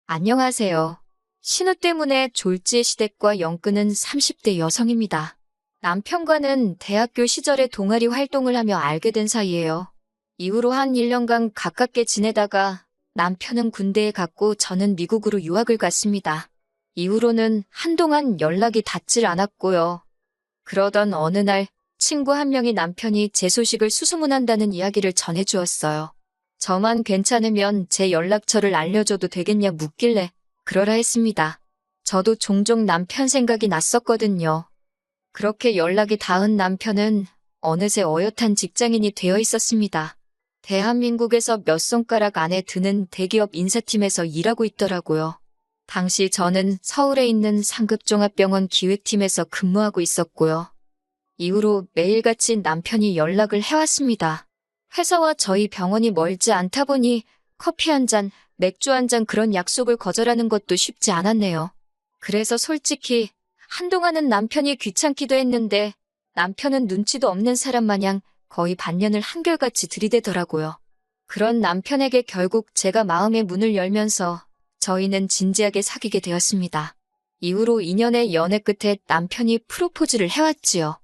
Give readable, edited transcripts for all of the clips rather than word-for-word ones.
안녕하세요. 신우 때문에 졸지의 시댁과 연끄는 30대 여성입니다. 남편과는 대학교 시절에 동아리 활동을 하며 알게 된 사이예요. 이후로 한 1년간 가깝게 지내다가 남편은 군대에 갔고 저는 미국으로 유학을 갔습니다. 이후로는 한동안 연락이 닿질 않았고요. 그러던 어느 날 친구 한 명이 남편이 제 소식을 수소문한다는 이야기를 전해주었어요. 저만 괜찮으면 제 연락처를 알려줘도 되겠냐 묻길래 그러라 했습니다. 저도 종종 남편 생각이 났었거든요. 그렇게 연락이 닿은 남편은 어느새 어엿한 직장인이 되어 있었습니다. 대한민국에서 몇 손가락 안에 드는 대기업 인사팀에서 일하고 있더라고요. 당시 저는 서울에 있는 상급종합병원 기획팀에서 근무하고 있었고요. 이후로 매일같이 남편이 연락을 해왔습니다. 회사와 저희 병원이 멀지 않다 보니 커피 한 잔, 맥주 한 잔 그런 약속을 거절하는 것도 쉽지 않았네요. 그래서 솔직히 한동안은 남편이 귀찮기도 했는데 남편은 눈치도 없는 사람 마냥 거의 반년을 한결같이 들이대더라고요. 그런 남편에게 결국 제가 마음의 문을 열면서 저희는 진지하게 사귀게 되었습니다. 이후로 2년의 연애 끝에 남편이 프로포즈를 해왔지요.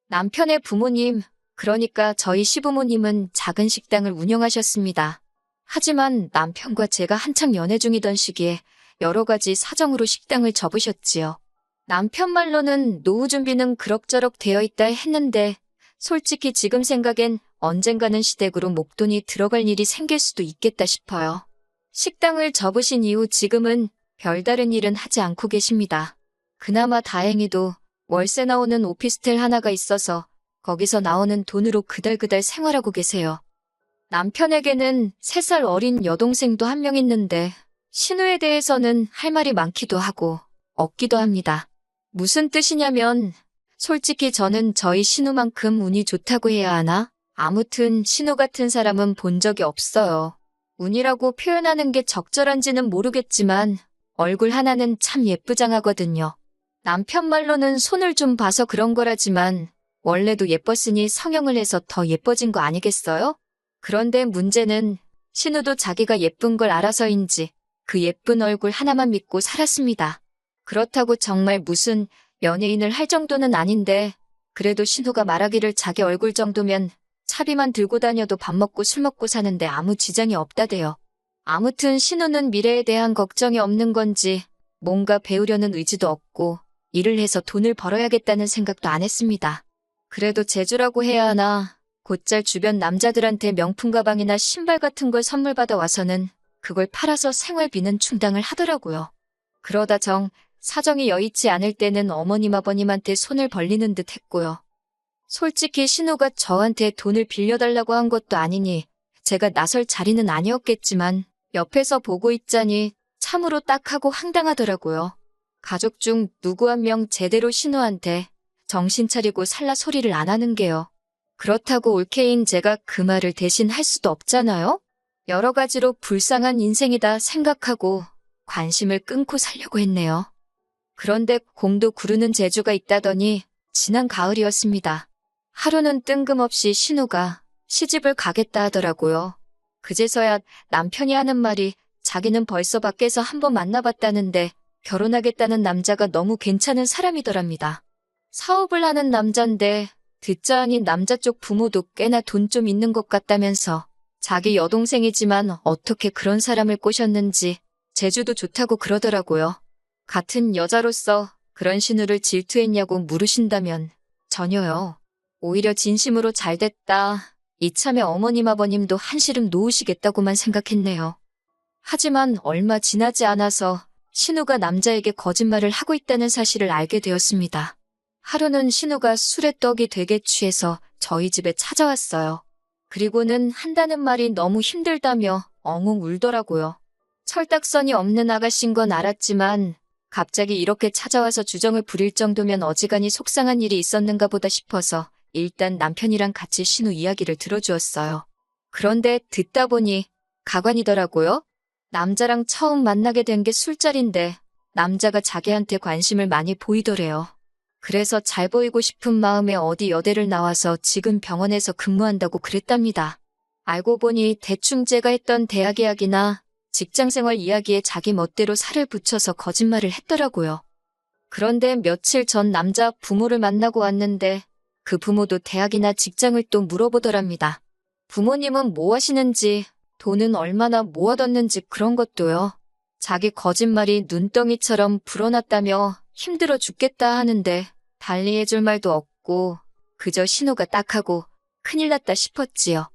남편의 부모님, 그러니까 저희 시부모님은 작은 식당을 운영하셨습니다. 하지만 남편과 제가 한창 연애 중이던 시기에 여러 가지 사정으로 식당을 접으셨지요. 남편 말로는 노후 준비는 그럭저럭 되어 있다 했는데 솔직히 지금 생각엔 언젠가는 시댁으로 목돈이 들어갈 일이 생길 수도 있겠다 싶어요. 식당을 접으신 이후 지금은 별다른 일은 하지 않고 계십니다. 그나마 다행히도 월세 나오는 오피스텔 하나가 있어서 거기서 나오는 돈으로 그달그달 생활하고 계세요. 남편에게는 3살 어린 여동생도 한 명 있는데 신우에 대해서는 할 말이 많기도 하고 없기도 합니다. 무슨 뜻이냐면 솔직히 저는 저희 신우만큼 운이 좋다고 해야 하나? 아무튼 신우 같은 사람은 본 적이 없어요. 운이라고 표현하는 게 적절한지는 모르겠지만 얼굴 하나는 참 예쁘장하거든요. 남편 말로는 손을 좀 봐서 그런 거라지만 원래도 예뻤으니 성형을 해서 더 예뻐진 거 아니겠어요? 그런데 문제는 신우도 자기가 예쁜 걸 알아서인지 그 예쁜 얼굴 하나만 믿고 살았습니다. 그렇다고 정말 무슨 연예인을 할 정도는 아닌데 그래도 신우가 말하기를 자기 얼굴 정도면 차비만 들고 다녀도 밥 먹고 술 먹고 사는데 아무 지장이 없다대요. 아무튼 신우는 미래에 대한 걱정이 없는 건지 뭔가 배우려는 의지도 없고 일을 해서 돈을 벌어야겠다는 생각도 안 했습니다. 그래도 재주라고 해야 하나 곧잘 주변 남자들한테 명품 가방이나 신발 같은 걸 선물 받아 와서는 그걸 팔아서 생활비는 충당을 하더라고요. 그러다 사정이 여의치 않을 때는 어머님 아버님한테 손을 벌리는 듯 했고요. 솔직히 신우가 저한테 돈을 빌려달라고 한 것도 아니니 제가 나설 자리는 아니었겠지만 옆에서 보고 있자니 참으로 딱하고 황당하더라고요. 가족 중 누구 한 명 제대로 신우한테 정신 차리고 살라 소리를 안 하는 게요. 그렇다고 올케인 제가 그 말을 대신 할 수도 없잖아요? 여러 가지로 불쌍한 인생이다 생각하고 관심을 끊고 살려고 했네요. 그런데 공도 구르는 재주가 있다더니 지난 가을이었습니다. 하루는 뜬금없이 신우가 시집을 가겠다 하더라고요. 그제서야 남편이 하는 말이 자기는 벌써 밖에서 한번 만나봤다는데 결혼하겠다는 남자가 너무 괜찮은 사람이더랍니다. 사업을 하는 남잔데 듣자 하니 남자 쪽 부모도 꽤나 돈 좀 있는 것 같다면서 자기 여동생이지만 어떻게 그런 사람을 꼬셨는지 재주도 좋다고 그러더라고요. 같은 여자로서 그런 신우를 질투했냐고 물으신다면 전혀요. 오히려 진심으로 잘됐다. 이참에 어머님 아버님도 한시름 놓으시겠다고만 생각했네요. 하지만 얼마 지나지 않아서 신우가 남자에게 거짓말을 하고 있다는 사실을 알게 되었습니다. 하루는 신우가 술에 떡이 되게 취해서 저희 집에 찾아왔어요. 그리고는 한다는 말이 너무 힘들다며 엉엉 울더라고요. 철딱선이 없는 아가씨인 건 알았지만 갑자기 이렇게 찾아와서 주정을 부릴 정도면 어지간히 속상한 일이 있었는가 보다 싶어서 일단 남편이랑 같이 신우 이야기를 들어주었어요. 그런데 듣다 보니 가관이더라고요. 남자랑 처음 만나게 된 게 술자리인데 남자가 자기한테 관심을 많이 보이더래요. 그래서 잘 보이고 싶은 마음에 어디 여대를 나와서 지금 병원에서 근무한다고 그랬답니다. 알고 보니 대충 제가 했던 대학 이야기나 직장생활 이야기에 자기 멋대로 살을 붙여서 거짓말을 했더라고요. 그런데 며칠 전 남자 부모를 만나고 왔는데 그 부모도 대학이나 직장을 또 물어보더랍니다. 부모님은 뭐 하시는지, 돈은 얼마나 모아뒀는지 그런 것도요. 자기 거짓말이 눈덩이처럼 불어났다며 힘들어 죽겠다 하는데 달리 해줄 말도 없고 그저 신우가 딱하고 큰일 났다 싶었지요.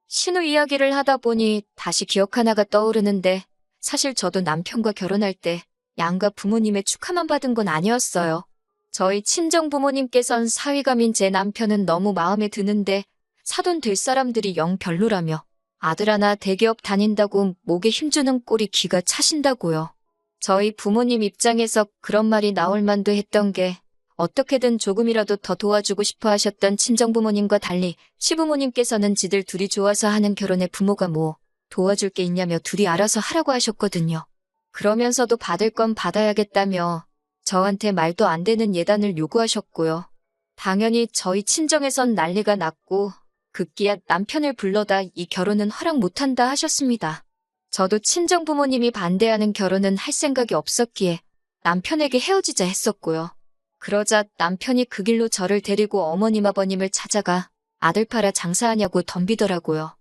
신우 이야기를 하다 보니 다시 기억 하나가 떠오르는데 사실 저도 남편과 결혼할 때 양가 부모님의 축하만 받은 건 아니었어요. 저희 친정 부모님께선 사위감인 제 남편은 너무 마음에 드는데 사돈 될 사람들이 영 별로라며 아들 하나 대기업 다닌다고 목에 힘주는 꼴이 기가 차신다고요. 저희 부모님 입장에서 그런 말이 나올 만도 했던 게 어떻게든 조금이라도 더 도와주고 싶어 하셨던 친정부모님과 달리 시부모님께서는 지들 둘이 좋아서 하는 결혼에 부모가 뭐 도와줄 게 있냐며 둘이 알아서 하라고 하셨거든요. 그러면서도 받을 건 받아야겠다며 저한테 말도 안 되는 예단을 요구하셨고요. 당연히 저희 친정에선 난리가 났고 급기야 남편을 불러다 이 결혼은 허락 못한다 하셨습니다. 저도 친정 부모님이 반대하는 결혼은 할 생각이 없었기에 남편에게 헤어지자 했었고요. 그러자 남편이 그 길로 저를 데리고 어머님 아버님을 찾아가 아들 팔아 장사하냐고 덤비더라고요.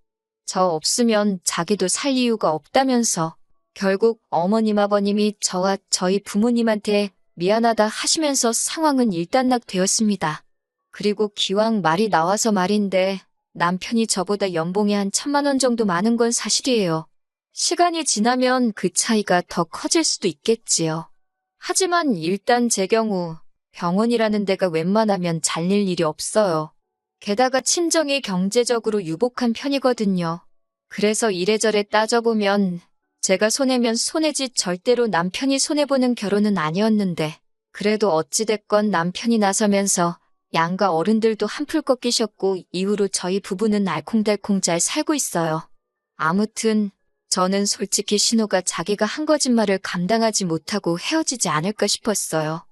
저 없으면 자기도 살 이유가 없다면서 결국 어머님 아버님이 저와 저희 부모님한테 미안하다 하시면서 상황은 일단락되었습니다. 그리고 기왕 말이 나와서 말인데 남편이 저보다 연봉이 한 1,000만 원 정도 많은 건 사실이에요. 시간이 지나면 그 차이가 더 커질 수도 있겠지요. 하지만 일단 제 경우 병원이라는 데가 웬만하면 잘릴 일이 없어요. 게다가 친정이 경제적으로 유복한 편이거든요. 그래서 이래저래 따져보면 제가 손해면 손해지 절대로 남편이 손해보는 결혼은 아니었는데 그래도 어찌됐건 남편이 나서면서 양가 어른들도 한풀 꺾이셨고 이후로 저희 부부는 알콩달콩 잘 살고 있어요. 아무튼 저는 솔직히 신우가 자기가 한 거짓말을 감당하지 못하고 헤어지지 않을까 싶었어요.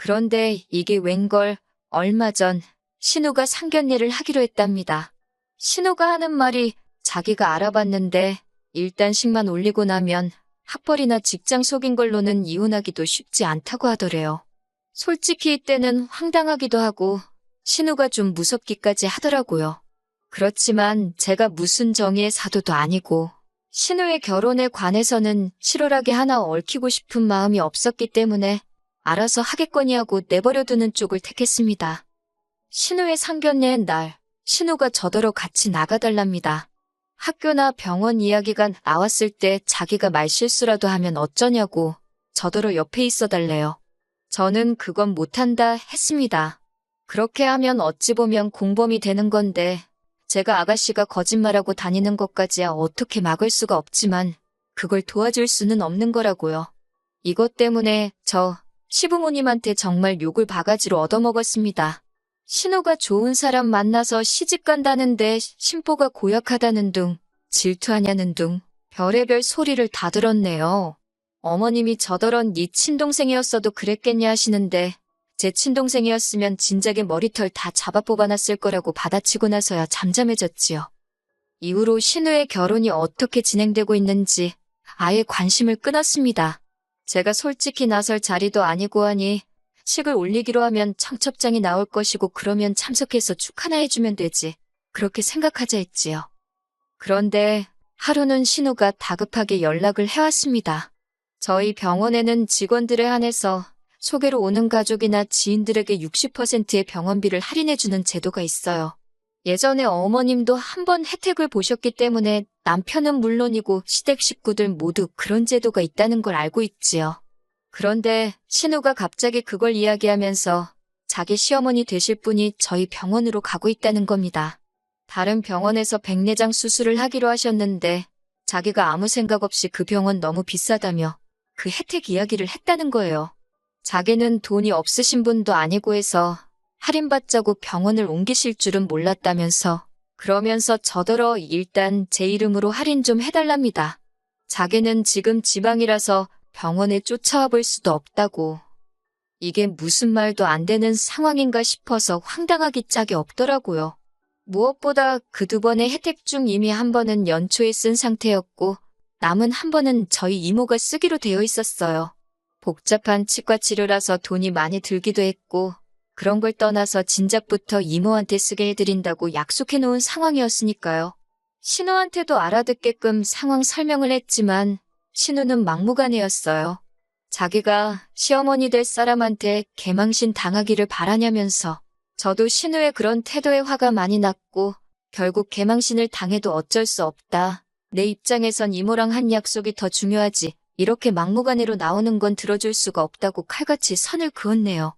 그런데 이게 웬걸 얼마 전 신우가 상견례를 하기로 했답니다. 신우가 하는 말이 자기가 알아봤는데 일단씩만 올리고 나면 학벌이나 직장 속인 걸로는 이혼하기도 쉽지 않다고 하더래요. 솔직히 이때는 황당하기도 하고 신우가 좀 무섭기까지 하더라고요. 그렇지만 제가 무슨 정의의 사도도 아니고 신우의 결혼에 관해서는 실오라기 하나 얽히고 싶은 마음이 없었기 때문에 알아서 하겠거니 하고 내버려두는 쪽을 택했습니다. 신우의 상견례 날 신우가 저더러 같이 나가달랍니다. 학교나 병원 이야기가 나왔을 때 자기가 말실수라도 하면 어쩌냐고 저더러 옆에 있어달래요. 저는 그건 못한다 했습니다. 그렇게 하면 어찌 보면 공범이 되는 건데 제가 아가씨가 거짓말하고 다니는 것까지야 어떻게 막을 수가 없지만 그걸 도와줄 수는 없는 거라고요. 이것 때문에 저 시부모님한테 정말 욕을 바가지로 얻어먹었습니다. 신우가 좋은 사람 만나서 시집 간다는데 신보가 고약하다는 둥, 질투하냐는 둥, 별의별 소리를 다 들었네요. 어머님이 저더런 네 친동생이었어도 그랬겠냐 하시는데 제 친동생이었으면 진작에 머리털 다 잡아 뽑아놨을 거라고 받아치고 나서야 잠잠해졌지요. 이후로 신우의 결혼이 어떻게 진행되고 있는지 아예 관심을 끊었습니다. 제가 솔직히 나설 자리도 아니고 하니 식을 올리기로 하면 청첩장이 나올 것이고 그러면 참석해서 축하나 해주면 되지. 그렇게 생각하자 했지요. 그런데 하루는 신우가 다급하게 연락을 해왔습니다. 저희 병원에는 직원들에 한해서 소개로 오는 가족이나 지인들에게 60%의 병원비를 할인해주는 제도가 있어요. 예전에 어머님도 한번 혜택을 보셨기 때문에 남편은 물론이고 시댁 식구들 모두 그런 제도가 있다는 걸 알고 있지요. 그런데 신우가 갑자기 그걸 이야기하면서 자기 시어머니 되실 분이 저희 병원으로 가고 있다는 겁니다. 다른 병원에서 백내장 수술을 하기로 하셨는데 자기가 아무 생각 없이 그 병원 너무 비싸다며 그 혜택 이야기를 했다는 거예요. 자기는 돈이 없으신 분도 아니고 해서 할인받자고 병원을 옮기실 줄은 몰랐다면서 그러면서 저더러 일단 제 이름으로 할인 좀 해달랍니다. 자기는 지금 지방이라서 병원에 쫓아와 볼 수도 없다고. 이게 무슨 말도 안 되는 상황인가 싶어서 황당하기 짝이 없더라고요. 무엇보다 그 2번의 혜택 중 이미 한 번은 연초에 쓴 상태였고 남은 한 번은 저희 이모가 쓰기로 되어 있었어요. 복잡한 치과 치료라서 돈이 많이 들기도 했고 그런 걸 떠나서 진작부터 이모한테 쓰게 해드린다고 약속해 놓은 상황이었으니까요. 신우한테도 알아듣게끔 상황 설명을 했지만 신우는 막무가내였어요. 자기가 시어머니 될 사람한테 개망신 당하기를 바라냐면서 저도 신우의 그런 태도에 화가 많이 났고 결국 개망신을 당해도 어쩔 수 없다. 내 입장에선 이모랑 한 약속이 더 중요하지. 이렇게 막무가내로 나오는 건 들어줄 수가 없다고 칼같이 선을 그었네요.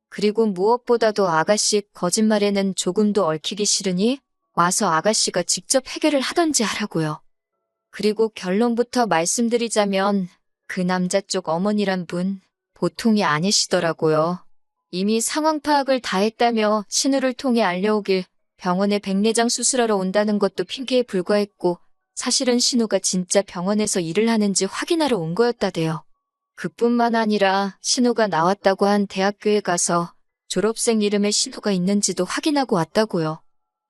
그리고 무엇보다도 아가씨 거짓말에는 조금도 얽히기 싫으니 와서 아가씨가 직접 해결을 하던지 하라고요. 그리고 결론부터 말씀드리자면 그 남자 쪽 어머니란 분 보통이 아니시더라고요. 이미 상황 파악을 다 했다며 신우를 통해 알려오길 병원에 백내장 수술하러 온다는 것도 핑계에 불과했고 사실은 신우가 진짜 병원에서 일을 하는지 확인하러 온 거였다대요. 그뿐만 아니라 신우가 나왔다고 한 대학교에 가서 졸업생 이름에 신우가 있는지도 확인하고 왔다고요.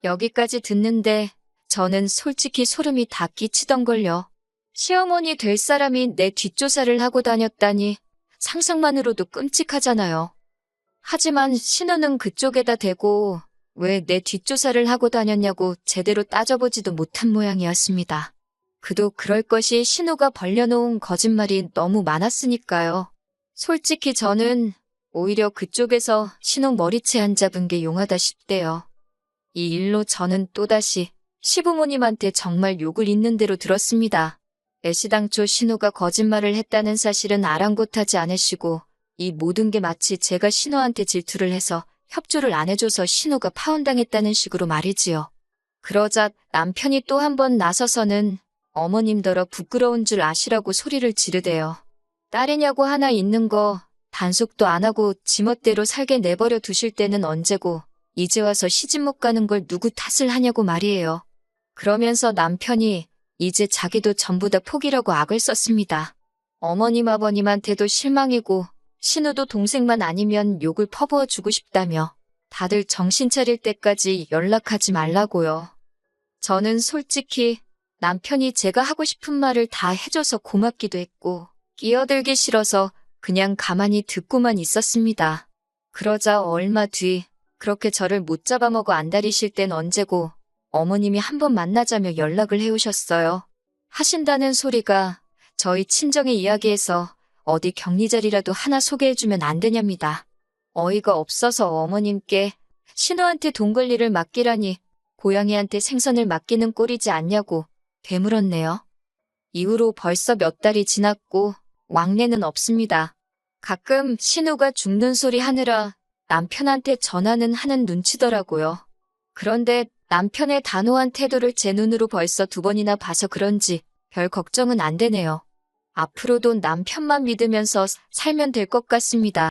여기까지 듣는데 저는 솔직히 소름이 다 끼치던걸요. 시어머니 될 사람이 내 뒷조사를 하고 다녔다니 상상만으로도 끔찍하잖아요. 하지만 신우는 그쪽에다 대고 왜 내 뒷조사를 하고 다녔냐고 제대로 따져보지도 못한 모양이었습니다. 그도 그럴 것이 신우가 벌려놓은 거짓말이 너무 많았으니까요. 솔직히 저는 오히려 그쪽에서 신우 머리채 안 잡은 게 용하다 싶대요. 이 일로 저는 또다시 시부모님한테 정말 욕을 있는 대로 들었습니다. 애시당초 신우가 거짓말을 했다는 사실은 아랑곳하지 않으시고 이 모든 게 마치 제가 신우한테 질투를 해서 협조를 안 해줘서 신우가 파혼당했다는 식으로 말이지요. 그러자 남편이 또 한 번 나서서는 어머님더러 부끄러운 줄 아시라고 소리를 지르대요. 딸이냐고 하나 있는 거 단속도 안 하고 지멋대로 살게 내버려 두실 때는 언제고 이제 와서 시집 못 가는 걸 누구 탓을 하냐고 말이에요. 그러면서 남편이 이제 자기도 전부 다 포기라고 악을 썼습니다. 어머님 아버님한테도 실망이고 신우도 동생만 아니면 욕을 퍼부어 주고 싶다며 다들 정신 차릴 때까지 연락하지 말라고요. 저는 솔직히 남편이 제가 하고 싶은 말을 다 해줘서 고맙기도 했고 끼어들기 싫어서 그냥 가만히 듣고만 있었습니다. 그러자 얼마 뒤 그렇게 저를 못 잡아먹어 안달이실 땐 언제고 어머님이 한번 만나자며 연락을 해오셨어요. 하신다는 소리가 저희 친정의 이야기에서 어디 격리 자리라도 하나 소개해주면 안 되냐입니다. 어이가 없어서 어머님께 신우한테 돈 관리를 맡기라니 고양이한테 생선을 맡기는 꼴이지 않냐고 되물었네요. 이후로 벌써 몇 달이 지났고 왕래는 없습니다. 가끔 신우가 죽는 소리 하느라 남편한테 전화는 하는 눈치더라고요. 그런데 남편의 단호한 태도를 제 눈으로 벌써 2번이나 봐서 그런지 별 걱정은 안 되네요. 앞으로도 남편만 믿으면서 살면 될 것 같습니다.